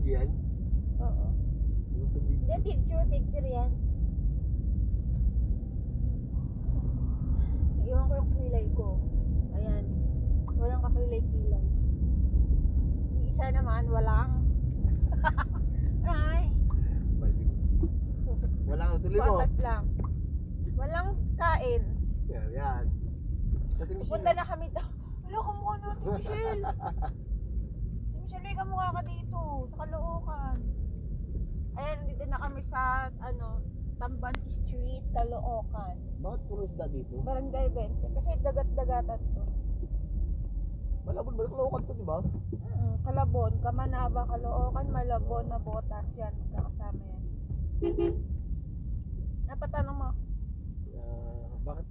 Video yan? Oo. Auto video. Hindi, picture yan. Naiwan ko yung kilay ko. Ayan. Walang kakilay-kilay. Yung isa naman, walang. Ay. Baliw. Wala kang tuloy mo. Patas lang. Walang kain. Yan. Dati Pupunta na kami daw. Wala, kamukha na Ate Michelle. Ate Michelle, may kamukha ka dito. Sa Caloocan. Ayan, dito na kami sa, Tamban Street, Caloocan. Bakit puro isda dito? Barangay 20. Kasi dagat-dagatan to. Malabon ba? Kaloocan to, di ba? Kalabon, Kamanaba, Caloocan, Malabon, Nabotas. Yan, magkakasama yan. Napatanong mo? Bakit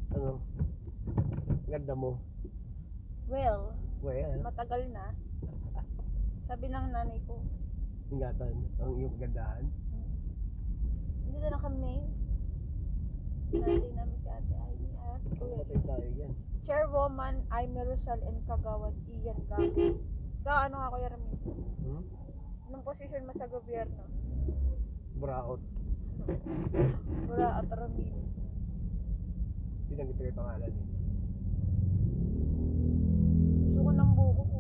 ganda mo? Well, Well, matagal na. Sabi ng nanay ko, ingatan ang iyong kagandahan. hindi na kami. Nanay namin si Ate Ivy at Kuya Patay tayo yan. Chairwoman Aimee Rosal and Kagawad Ian Gago. Ano nga Kuya Ramin? Anong posisyon mo sa gobyerno? Braot. Wala at Ramin. Pinagkita kayo pangalan eh. Gusto ko ng buko ko.